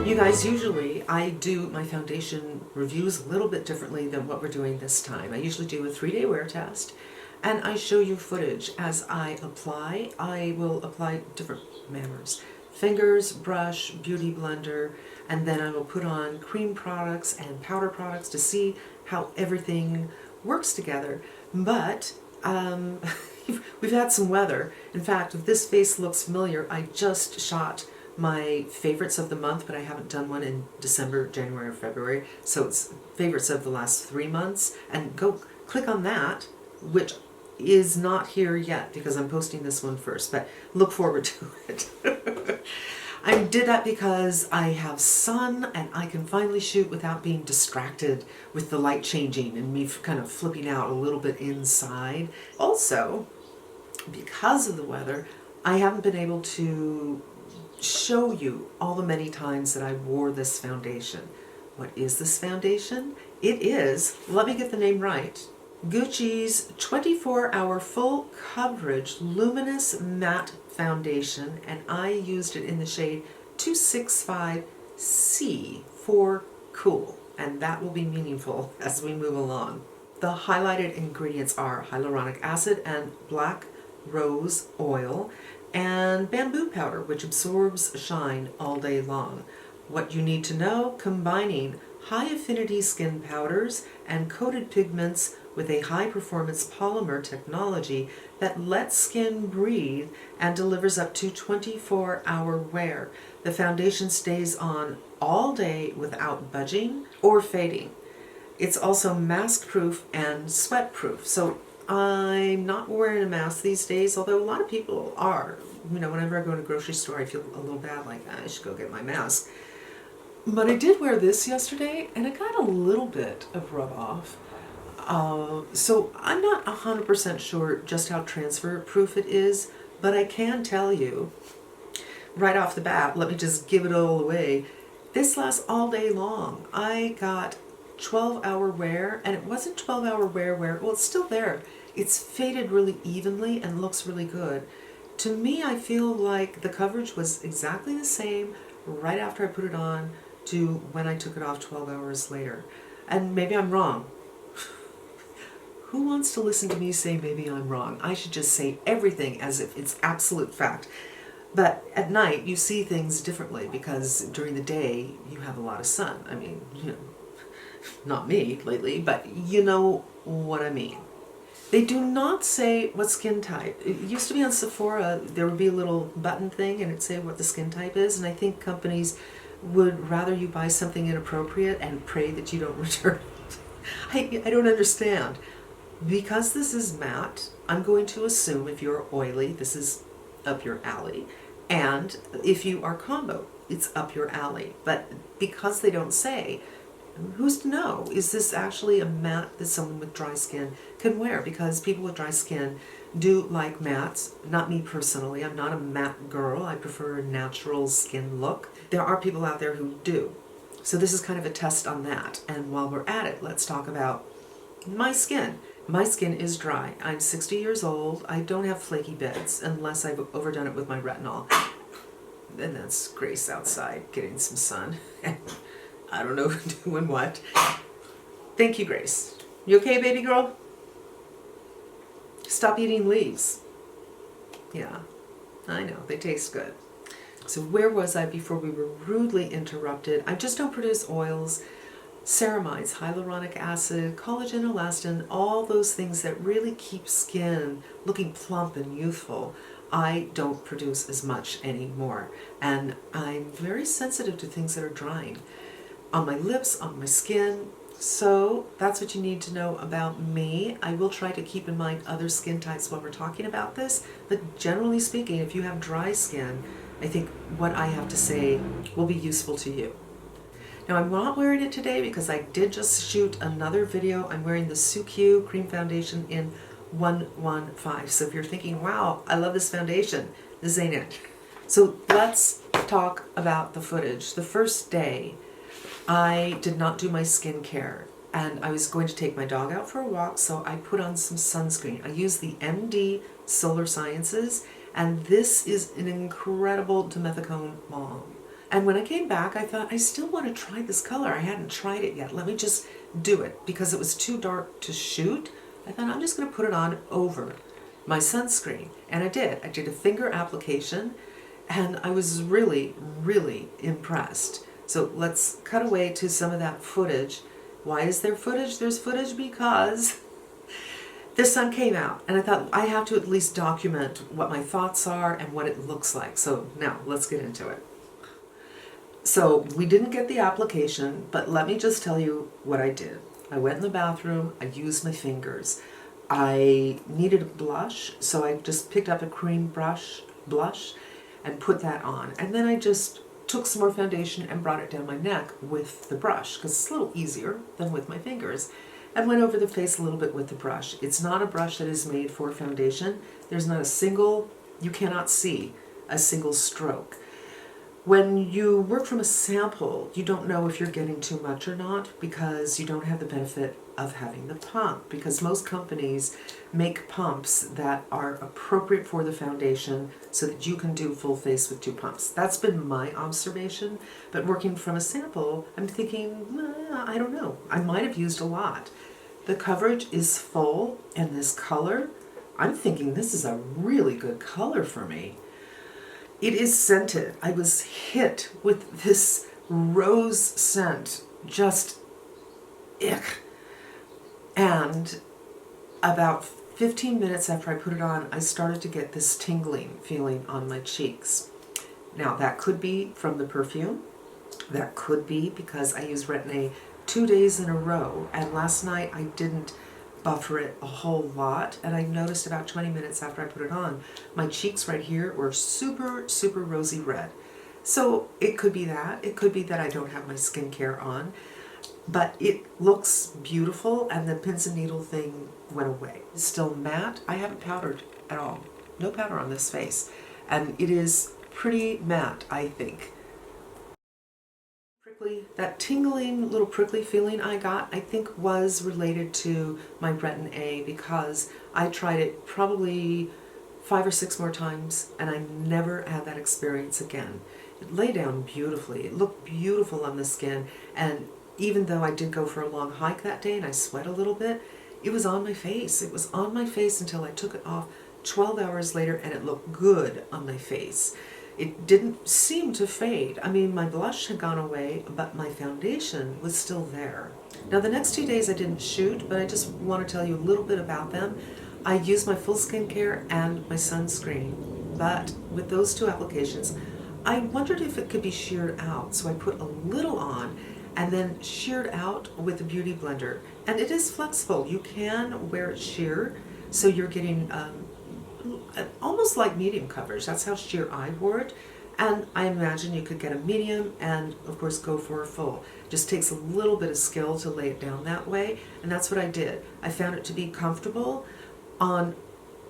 You guys, usually I do my foundation reviews a little bit differently than what we're doing this time. I usually do a 3-day wear test, and I show you footage as I apply. I will apply different manners. Fingers, brush, beauty blender, and then I will put on cream products and powder products to see how everything works together. But we've had some weather. In fact, if this face looks familiar, I just shot my favorites of the month, but I haven't done one in December, January, or February. So it's favorites of the last 3 months. And go click on that, which is not here yet because I'm posting this one first, but look forward to it. I did that because I have sun and I can finally shoot without being distracted with the light changing and me kind of flipping out a little bit inside. Also, because of the weather, I haven't been able to show you all the many times that I wore this foundation. What is this foundation? It is, let me get the name right, Gucci's 24-Hour Full Coverage Luminous Matte Foundation, and I used it in the shade 265C for Cool, and that will be meaningful as we move along. The highlighted ingredients are hyaluronic acid and black rose oil, and bamboo powder, which absorbs shine all day long. What you need to know: combining high affinity skin powders and coated pigments with a high performance polymer technology that lets skin breathe and delivers up to 24-hour wear. The foundation stays on all day without budging or fading. It's also mask proof and sweat proof. So I'm not wearing a mask these days, although a lot of people are. You know, whenever I go to a grocery store, I feel a little bad, like I should go get my mask. But I did wear this yesterday, and it got a little bit of rub off. So I'm not 100% sure just how transfer proof it is, but I can tell you right off the bat, let me just give it all away. This lasts all day long. I got 12-hour wear, and it wasn't 12-hour wear, well, it's still there. It's faded really evenly and looks really good. To me, I feel like the coverage was exactly the same right after I put it on to when I took it off 12 hours later. And maybe I'm wrong. Who wants to listen to me say maybe I'm wrong? I should just say everything as if it's absolute fact. But at night, you see things differently because during the day, you have a lot of sun. I mean, you know, not me lately, but you know what I mean. They do not say what skin type. It used to be on Sephora, there would be a little button thing and it'd say what the skin type is, and I think companies would rather you buy something inappropriate and pray that you don't return it. I don't understand. Because this is matte, I'm going to assume if you're oily, this is up your alley, and if you are combo, it's up your alley. But because they don't say, who's to know? Is this actually a matte that someone with dry skin can wear? Because people with dry skin do like mattes. Not me personally. I'm not a matte girl. I prefer a natural skin look. There are people out there who do. So this is kind of a test on that. And while we're at it, let's talk about my skin. My skin is dry. I'm 60 years old. I don't have flaky bits unless I've overdone it with my retinol. And that's Grace outside getting some sun. I don't know doing what. Thank you, Grace. You okay, baby girl? Stop eating leaves. Yeah, I know, they taste good. So where was I before we were rudely interrupted? I just don't produce oils, ceramides, hyaluronic acid, collagen, elastin, all those things that really keep skin looking plump and youthful. I don't produce as much anymore. And I'm very sensitive to things that are drying on my lips, on my skin. So that's what you need to know about me. I will try to keep in mind other skin types when we're talking about this, but generally speaking, if you have dry skin, I think what I have to say will be useful to you. Now, I'm not wearing it today because I did just shoot another video. I'm wearing the Suq Cream Foundation in 115. So if you're thinking, wow, I love this foundation, this ain't it. So let's talk about the footage. The first day, I did not do my skincare, and I was going to take my dog out for a walk, so I put on some sunscreen. I used the MD Solar Sciences, and this is an incredible dimethicone balm. And when I came back, I thought, I still want to try this color. I hadn't tried it yet. Let me just do it. Because it was too dark to shoot, I thought I'm just going to put it on over my sunscreen. And I did. I did a finger application, and I was really, really impressed. So let's cut away to some of that footage. Why is there footage? There's footage because the sun came out, and I thought I have to at least document what my thoughts are and what it looks like. So now let's get into it. So we didn't get the application, but let me just tell you what I did. I went in the bathroom, I used my fingers. I needed a blush, so I just picked up a cream blush and put that on. And then I just took some more foundation and brought it down my neck with the brush, because it's a little easier than with my fingers, and went over the face a little bit with the brush. It's not a brush that is made for foundation. There's not a single, you cannot see a single stroke. When you work from a sample, you don't know if you're getting too much or not because you don't have the benefit of having the pump, because most companies make pumps that are appropriate for the foundation so that you can do full face with 2 pumps. That's been my observation, but working from a sample, I'm thinking, I don't know, I might have used a lot. The coverage is full, and this color, I'm thinking this is a really good color for me. It is scented. I was hit with this rose scent, just ick. And about 15 minutes after I put it on, I started to get this tingling feeling on my cheeks. Now that could be from the perfume. That could be because I used Retin-A 2 days in a row, and last night I didn't buffer it a whole lot, and I noticed about 20 minutes after I put it on, my cheeks right here were super, super rosy red. So it could be that. It could be that I don't have my skincare on, but it looks beautiful, and the pins and needle thing went away. It's still matte. I haven't powdered at all. No powder on this face, and it is pretty matte, I think. That tingling little prickly feeling I got, I think was related to my Retin-A, because I tried it probably 5 or 6 more times and I never had that experience again. It lay down beautifully. It looked beautiful on the skin, and even though I did go for a long hike that day and I sweat a little bit, it was on my face. It was on my face until I took it off 12 hours later, and it looked good on my face. It didn't seem to fade. I mean, my blush had gone away, but my foundation was still there. Now, the next 2 days I didn't shoot, but I just want to tell you a little bit about them. I used my full skincare and my sunscreen, but with those 2 applications, I wondered if it could be sheared out. So I put a little on and then sheared out with a beauty blender. And it is flexible. You can wear it sheer, so you're getting almost like medium coverage. That's how sheer I wore it, and I imagine you could get a medium and of course go for a full. It just takes a little bit of skill to lay it down that way, and that's what I did. I found it to be comfortable on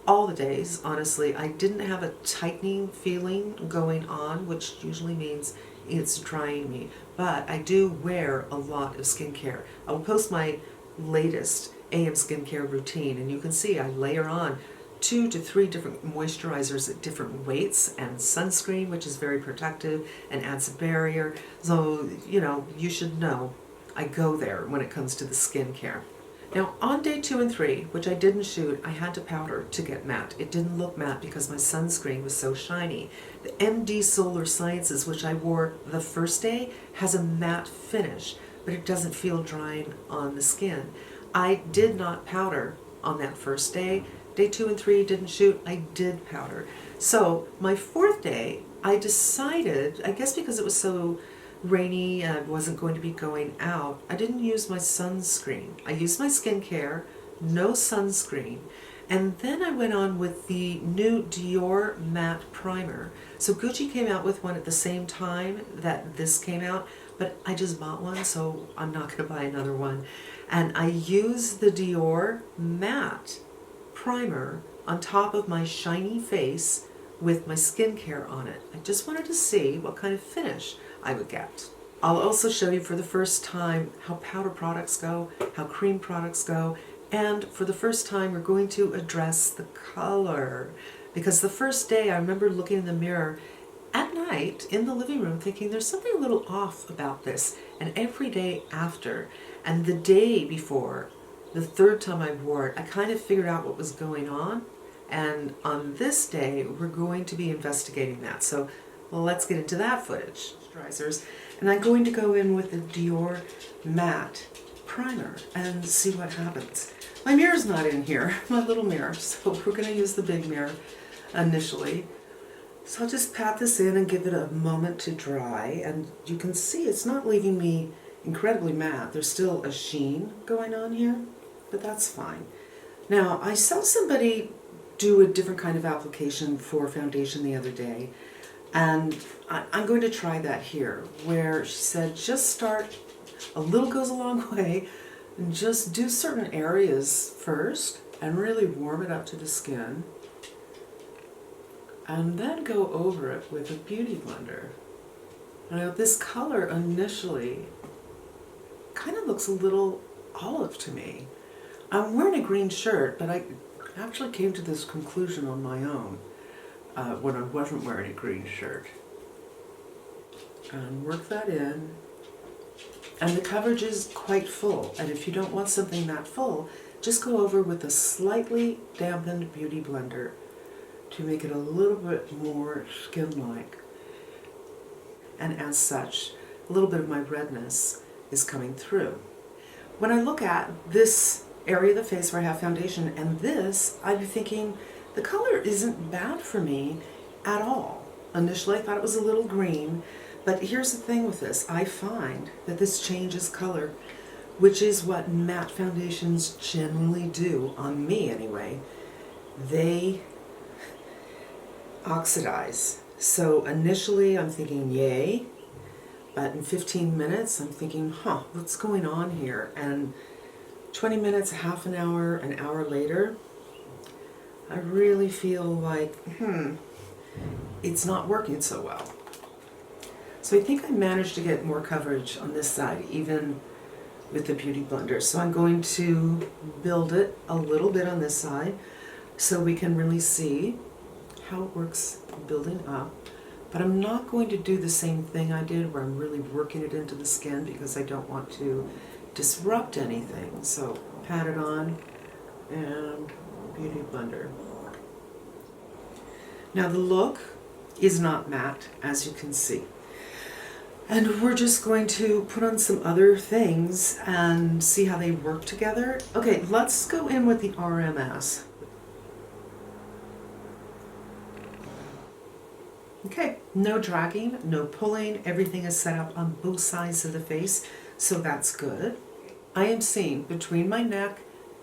all the days. Honestly, I didn't have a tightening feeling going on, which usually means it's drying me, but I do wear a lot of skincare. I will post my latest AM skincare routine, and you can see I layer on 2 to 3 different moisturizers at different weights, and sunscreen, which is very protective and adds a barrier. So, you know, you should know I go there when it comes to the skincare. Now, on day 2 and 3, which I didn't shoot, I had to powder to get matte. It didn't look matte because my sunscreen was so shiny. The MD Solar Sciences, which I wore the first day, has a matte finish, but it doesn't feel drying on the skin. I did not powder on that first day. Day 2 and 3 didn't shoot, I did powder. So my 4th day, I decided, I guess because it was so rainy and I wasn't going to be going out, I didn't use my sunscreen. I used my skincare, no sunscreen, and then I went on with the new Dior Matte Primer. So Gucci came out with one at the same time that this came out, but I just bought one, so I'm not going to buy another one. And I used the Dior Matte Primer on top of my shiny face with my skincare on it. I just wanted to see what kind of finish I would get. I'll also show you for the first time how powder products go, how cream products go, and for the first time we're going to address the color. Because the first day I remember looking in the mirror at night, night in the living room thinking there's something a little off about this. And every day after, and the day before, the third time I wore it, I kind of figured out what was going on. And on this day, we're going to be investigating that. So let's get into that footage. Moisturizers. And I'm going to go in with the Dior Matte Primer and see what happens. My mirror's not in here, my little mirror, so we're going to use the big mirror initially. So I'll just pat this in and give it a moment to dry, and you can see it's not leaving me incredibly matte. There's still a sheen going on here, but that's fine. Now, I saw somebody do a different kind of application for foundation the other day, and I'm going to try that here, where she said just start, a little goes a long way, and just do certain areas first and really warm it up to the skin, and then go over it with a beauty blender. Now this color initially kind of looks a little olive to me. I'm wearing a green shirt, but I actually came to this conclusion on my own when I wasn't wearing a green shirt. And work that in. And the coverage is quite full, and if you don't want something that full, just go over with a slightly dampened beauty blender to make it a little bit more skin-like. And as such, a little bit of my redness is coming through. When I look at this area of the face where I have foundation and this, I'd be thinking the color isn't bad for me at all. Initially I thought it was a little green, but here's the thing with this. I find that this changes color, which is what matte foundations generally do, on me anyway. They oxidize. So initially I'm thinking yay, but in 15 minutes I'm thinking, what's going on here? And 20 minutes, half an hour later, I really feel like, it's not working so well. So I think I managed to get more coverage on this side, even with the Beauty Blender. So I'm going to build it a little bit on this side so we can really see how it works building up. But I'm not going to do the same thing I did where I'm really working it into the skin because I don't want to disrupt anything. So pat it on and Beauty Blender. Now the look is not matte, as you can see. And we're just going to put on some other things and see how they work together. Okay, let's go in with the RMS. Okay, no dragging, no pulling, everything is set up on both sides of the face, so that's good. I am seeing between my neck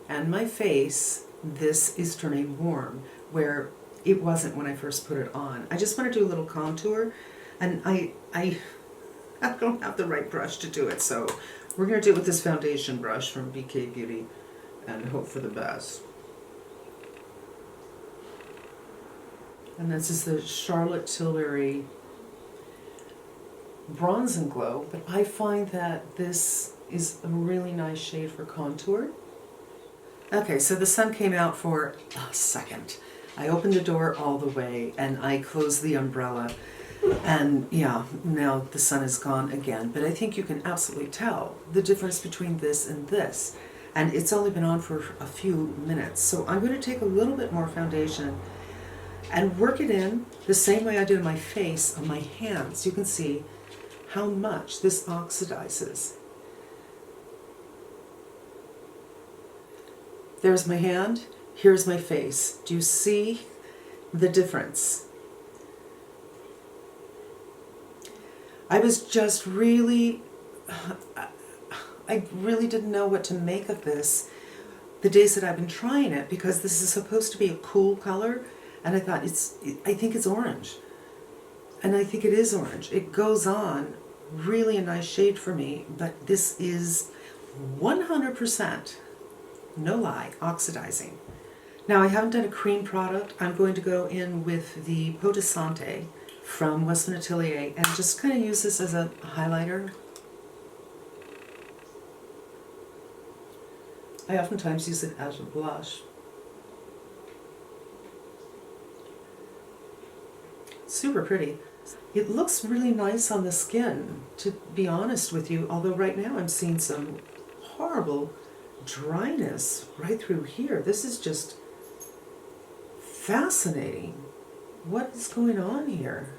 and my face, this is turning warm, where it wasn't when I first put it on. I just want to do a little contour, and I don't have the right brush to do it, so we're going to do it with this foundation brush from BK Beauty and hope for the best. And this is the Charlotte Tilbury Bronze and Glow, but I find that this is a really nice shade for contour. Okay, so the sun came out for a second. I opened the door all the way and I closed the umbrella, and yeah, now the sun is gone again. But I think you can absolutely tell the difference between this and this. And it's only been on for a few minutes. So I'm going to take a little bit more foundation and work it in the same way I did on my face, on my hands. You can see how much this oxidizes. There's my hand, here's my face. Do you see the difference? I was just really, I really didn't know what to make of this the days that I've been trying it, because this is supposed to be a cool color, and I thought I think it's orange. And I think it is orange. It goes on really a nice shade for me, but this is 100%, no lie, oxidizing. Now I haven't done a cream product. I'm going to go in with the Peau de Santé from Westman Atelier and just kind of use this as a highlighter. I oftentimes use it as a blush. Super pretty. It looks really nice on the skin, to be honest with you, although right now I'm seeing some horrible dryness right through here. This is just fascinating. What is going on here?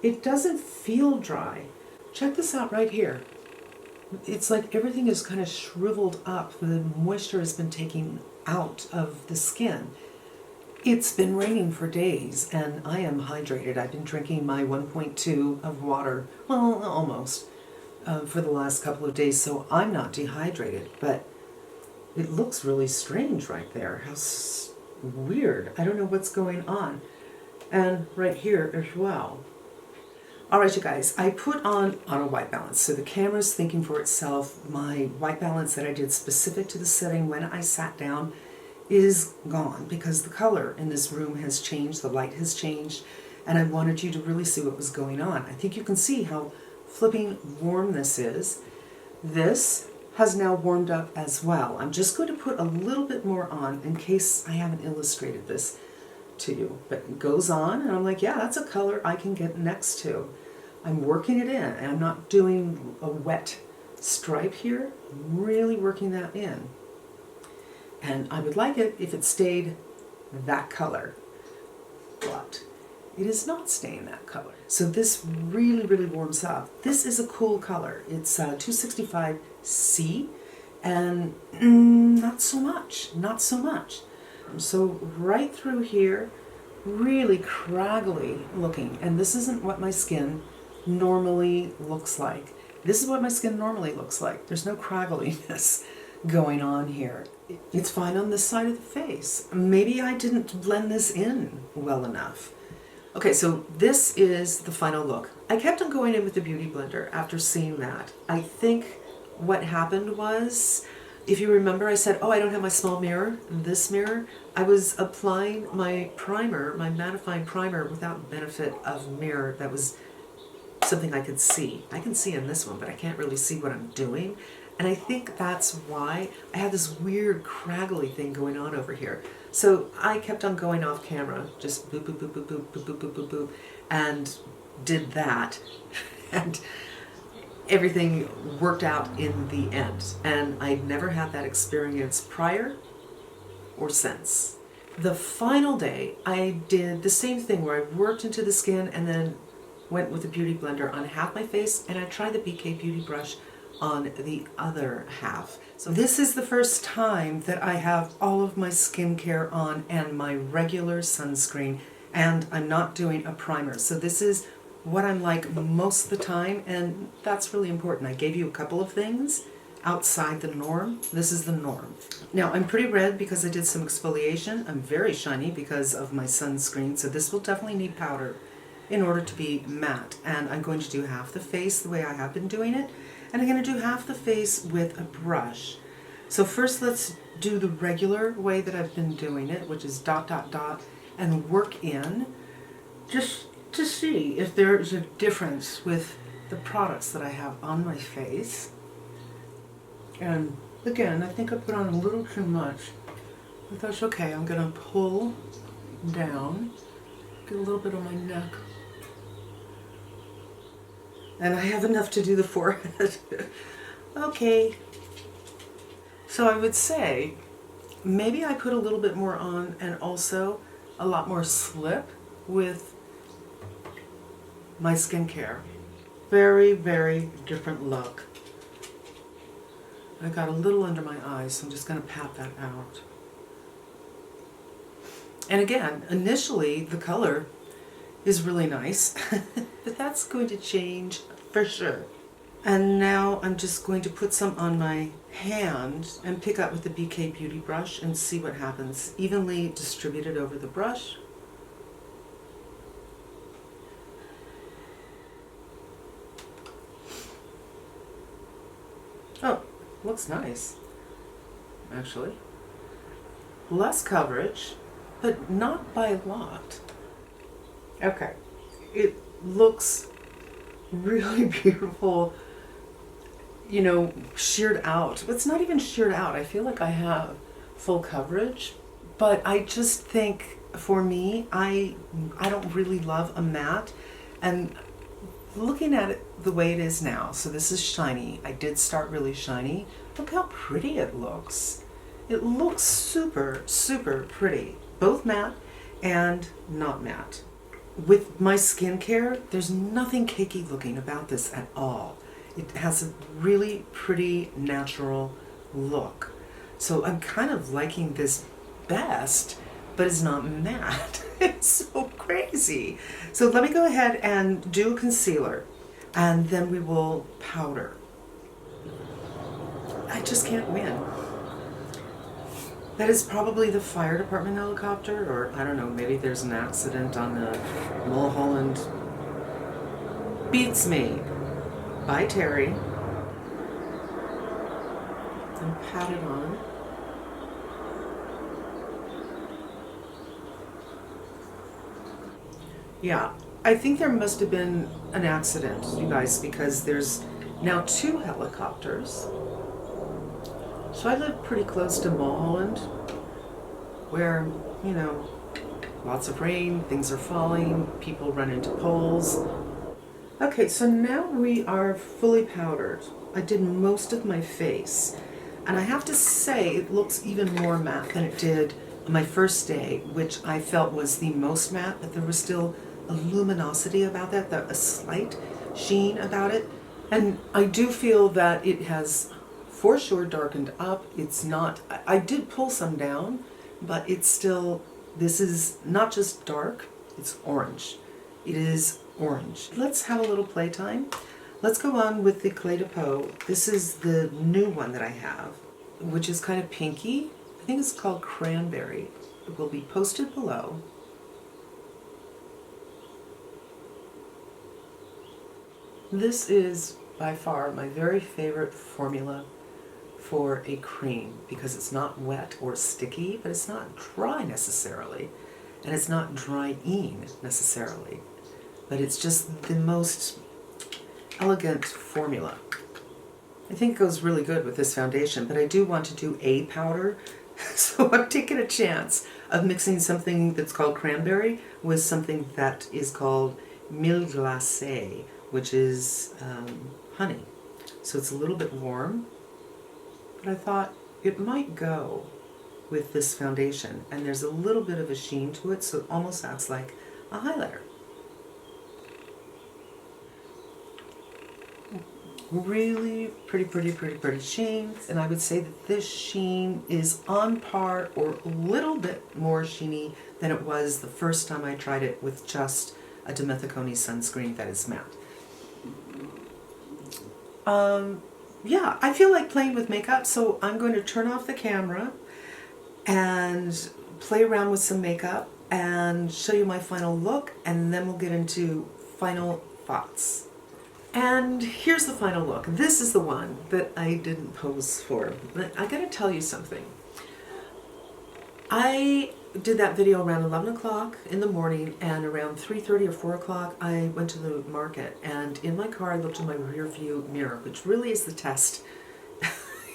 It doesn't feel dry. Check this out right here. It's like everything is kind of shriveled up. The moisture has been taken out of the skin. It's been raining for days and I am hydrated. I've been drinking my 1.2 of water, well, almost, for the last couple of days, so I'm not dehydrated, but it looks really strange right there. How weird. I don't know what's going on. And right here as well. All right, you guys, I put on auto white balance. So the camera's thinking for itself. My white balance that I did specific to the setting when I sat down is gone because the color in this room has changed, the light has changed, and I wanted you to really see what was going on. I think you can see how flipping warm this is. This has now warmed up as well. I'm just going to put a little bit more on in case I haven't illustrated this to you. But it goes on and I'm like, yeah, that's a color I can get next to. I'm working it in and I'm not doing a wet stripe here. I'm really working that in. And I would like it if it stayed that color, but it is not staying that color. So this really, really warms up. This is a cool color. It's 265C and not so much, not so much. So right through here, really craggly looking. And this isn't what my skin normally looks like. This is what my skin normally looks like. There's no craggliness going on here. It's fine on this side of the face. Maybe I didn't blend this in well enough. Okay, so this is the final look. I kept on going in with the Beauty Blender after seeing that. I think what happened was, if you remember, I said, oh, I don't have my small mirror, this mirror. I was applying my primer, my mattifying primer, without benefit of mirror that was something I could see. I can see in this one, but I can't really see what I'm doing. And I think that's why I have this weird craggly thing going on over here. So I kept on going off camera, just boop, boop, boop, boop, boop, boop, boop, boop, boop, boop, and did that. And everything worked out in the end. And I'd never had that experience prior or since. The final day, I did the same thing where I worked into the skin and then went with the Beauty Blender on half my face, and I tried the BK Beauty brush on the other half. So this is the first time that I have all of my skincare on and my regular sunscreen, and I'm not doing a primer. So this is what I'm like most of the time, and that's really important. I gave you a couple of things outside the norm. This is the norm. Now I'm pretty red because I did some exfoliation. I'm very shiny because of my sunscreen, so this will definitely need powder in order to be matte. And I'm going to do half the face the way I have been doing it, and I'm going to do half the face with a brush. So first let's do the regular way that I've been doing it, which is dot, dot, dot, and work in, just to see if there's a difference with the products that I have on my face. And again, I think I put on a little too much, but that's okay. I'm going to pull down, get a little bit on my neck. And I have enough to do the forehead. Okay. So I would say maybe I put a little bit more on and also a lot more slip with my skincare. Very, very different look. I got a little under my eyes, so I'm just going to pat that out. And again, initially the color is really nice, but that's going to change for sure. And now I'm just going to put some on my hand and pick up with the BK Beauty brush and see what happens. Evenly distributed over the brush. Oh, looks nice, actually. Less coverage, but not by a lot. Okay, it looks really beautiful, you know, sheared out. It's not even sheared out. I feel like I have full coverage, but I just think for me, I don't really love a matte, and looking at it the way it is now, so this is shiny. I did start really shiny. Look how pretty it looks. It looks super, super pretty, both matte and not matte. With my skincare, there's nothing cakey looking about this at all. It has a really pretty natural look. So I'm kind of liking this best, but it's not matte. It's so crazy. So let me go ahead and do a concealer, and then we will powder. I just can't win. That is probably the fire department helicopter, or I don't know, maybe there's an accident on the Mulholland. Beats Me by Terry. And pat it on. Yeah, I think there must have been an accident, you guys, because there's now 2 helicopters. So I live pretty close to Mulholland, where, you know, lots of rain, things are falling, people run into poles. Okay, so now we are fully powdered. I did most of my face, and I have to say it looks even more matte than it did on my first day, which I felt was the most matte, but there was still a luminosity about that, a slight sheen about it. And I do feel that it has for sure darkened up. It's not, I did pull some down, but it's still, this is not just dark, it's orange. It is orange. Let's have a little playtime. Let's go on with the Clé de Peau. This is the new one that I have, which is kind of pinky. I think it's called Cranberry. It will be posted below. This is by far my very favorite formula for a cream, because it's not wet or sticky, but it's not dry necessarily, and it's not drying necessarily, but it's just the most elegant formula. I think it goes really good with this foundation, but I do want to do a powder, so I'm taking a chance of mixing something that's called Cranberry with something that is called Mille Glacé, which is honey. So it's a little bit warm, but I thought it might go with this foundation, and there's a little bit of a sheen to it, so it almost acts like a highlighter. Really pretty sheen, and I would say that this sheen is on par or a little bit more sheeny than it was the first time I tried it with just a dimethicone sunscreen that is matte. Yeah, I feel like playing with makeup, so I'm going to turn off the camera and play around with some makeup and show you my final look, and then we'll get into final thoughts. And here's the final look. This is the one that I didn't pose for, but I gotta tell you something. I did that video around 11 o'clock in the morning, and around 3:30 or 4 o'clock I went to the market, and in my car I looked in my rear view mirror, which really is the test.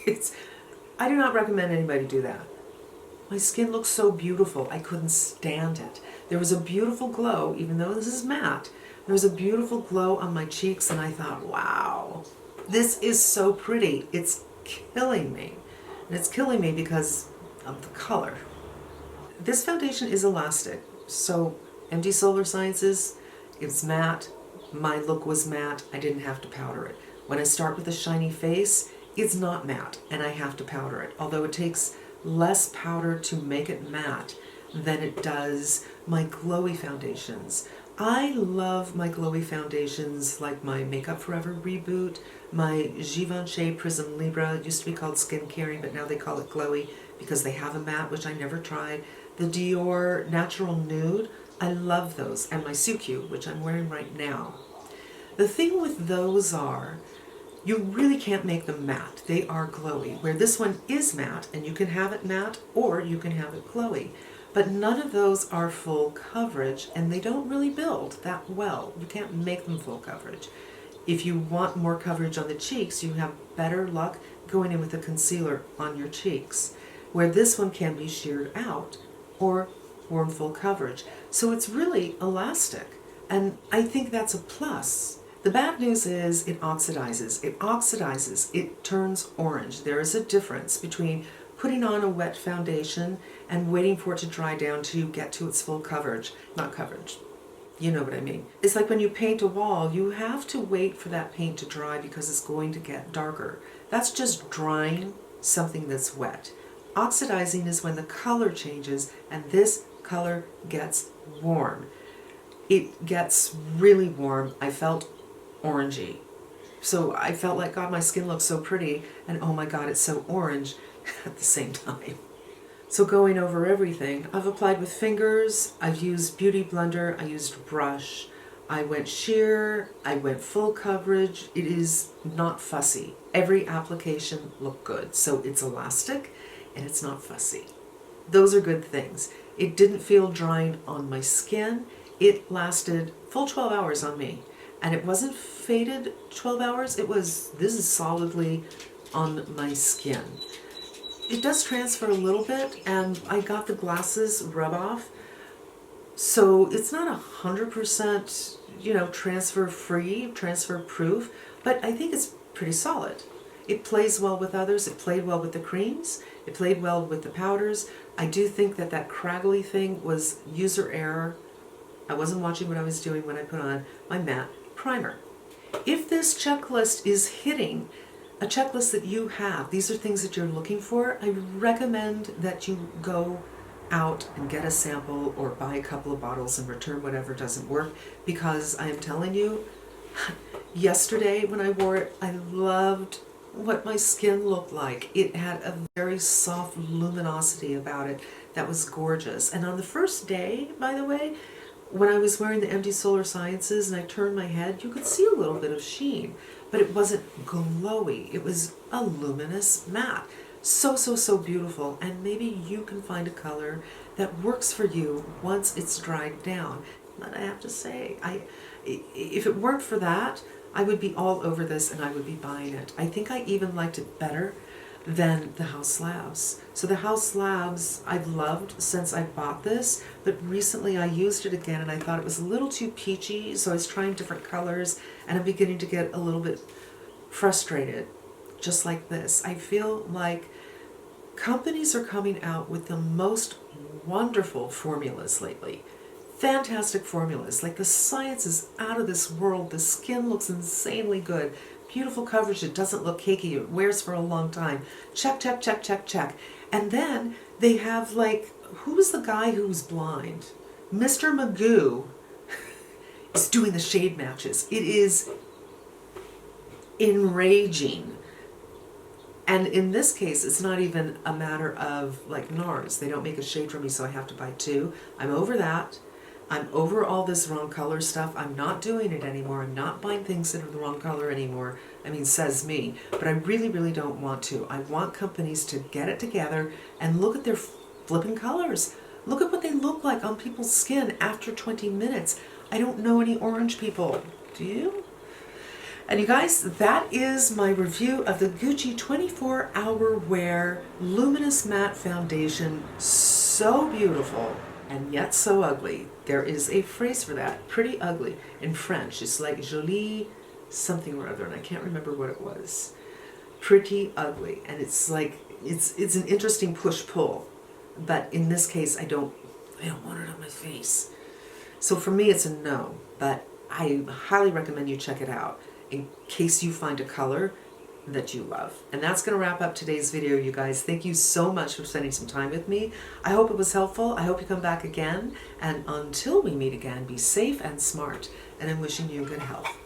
I do not recommend anybody do that. My skin looks so beautiful, I couldn't stand it. There was a beautiful glow, even though this is matte, there was a beautiful glow on my cheeks, and I thought, wow, this is so pretty. It's killing me. And it's killing me because of the color. This foundation is elastic, so MD Solar Sciences, it's matte. My look was matte. I didn't have to powder it. When I start with a shiny face, it's not matte, and I have to powder it, although it takes less powder to make it matte than it does my glowy foundations. I love my glowy foundations, like my Makeup Forever Reboot, my Givenchy Prism Libra. It used to be called Skin Caring, but now they call it glowy because they have a matte, which I never tried. The Dior Natural Nude, I love those, and my Suicune, which I'm wearing right now. The thing with those are, you really can't make them matte. They are glowy, where this one is matte, and you can have it matte or you can have it glowy. But none of those are full coverage, and they don't really build that well. You can't make them full coverage. If you want more coverage on the cheeks, you have better luck going in with a concealer on your cheeks, where this one can be sheared out, or warm full coverage. So it's really elastic, and I think that's a plus. The bad news is it oxidizes. It oxidizes. It turns orange. There is a difference between putting on a wet foundation and waiting for it to dry down to get to its full coverage. Not coverage. You know what I mean. It's like when you paint a wall, you have to wait for that paint to dry because it's going to get darker. That's just drying something that's wet. Oxidizing is when the color changes and this color gets warm. It gets really warm. I felt orangey. So I felt like, God, my skin looks so pretty, and oh my God, it's so orange at the same time. So going over everything, I've applied with fingers, I've used Beauty Blender, I used brush, I went sheer, I went full coverage. It is not fussy. Every application looked good. So it's elastic and it's not fussy. Those are good things. It didn't feel drying on my skin. It lasted full 12 hours on me. And it wasn't faded 12 hours. This is solidly on my skin. It does transfer a little bit, and I got the glasses rub off. So it's not 100%, transfer free, transfer proof, but I think it's pretty solid. It plays well with others. It played well with the creams. It played well with the powders. I do think that craggly thing was user error. I wasn't watching what I was doing when I put on my matte primer. If this checklist is hitting a checklist that you have, these are things that you're looking for, I recommend that you go out and get a sample or buy a couple of bottles and return whatever doesn't work, because I am telling you, yesterday when I wore it, I loved what my skin looked like. It had a very soft luminosity about it that was gorgeous. And on the first day, by the way, when I was wearing the MD Solar Sciences and I turned my head, you could see a little bit of sheen, but it wasn't glowy. It was a luminous matte. So, so, so beautiful. And maybe you can find a color that works for you once it's dried down. But I have to say, if it weren't for that, I would be all over this and I would be buying it. I think I even liked it better than the House Labs. So the House Labs I've loved since I bought this, but recently I used it again and I thought it was a little too peachy, so I was trying different colors and I'm beginning to get a little bit frustrated, just like this. I feel like companies are coming out with the most wonderful formulas lately. Fantastic formulas, like the science is out of this world, the skin looks insanely good, beautiful coverage, it doesn't look cakey, it wears for a long time. Check, check, check, check, check. And then they have who's the guy who's blind? Mr. Magoo is doing the shade matches. It is enraging. And in this case, it's not even a matter of like Nars. They don't make a shade for me, so I have to buy two. I'm over that. I'm over all this wrong color stuff. I'm not doing it anymore. I'm not buying things that are the wrong color anymore. I mean, says me. But I really, really don't want to. I want companies to get it together and look at their flipping colors. Look at what they look like on people's skin after 20 minutes. I don't know any orange people. Do you? And you guys, that is my review of the Gucci 24-Hour Wear Luminous Matte Foundation. So beautiful and yet so ugly. There is a phrase for that, pretty ugly, in French. It's like jolie something or other, and I can't remember what it was. Pretty ugly, and it's like, it's an interesting push-pull, but in this case, I don't want it on my face. So for me, it's a no, but I highly recommend you check it out in case you find a color that you love. And that's going to wrap up today's video, you guys. Thank you so much for spending some time with me. I hope it was helpful. I hope you come back again. And until we meet again, be safe and smart. And I'm wishing you good health.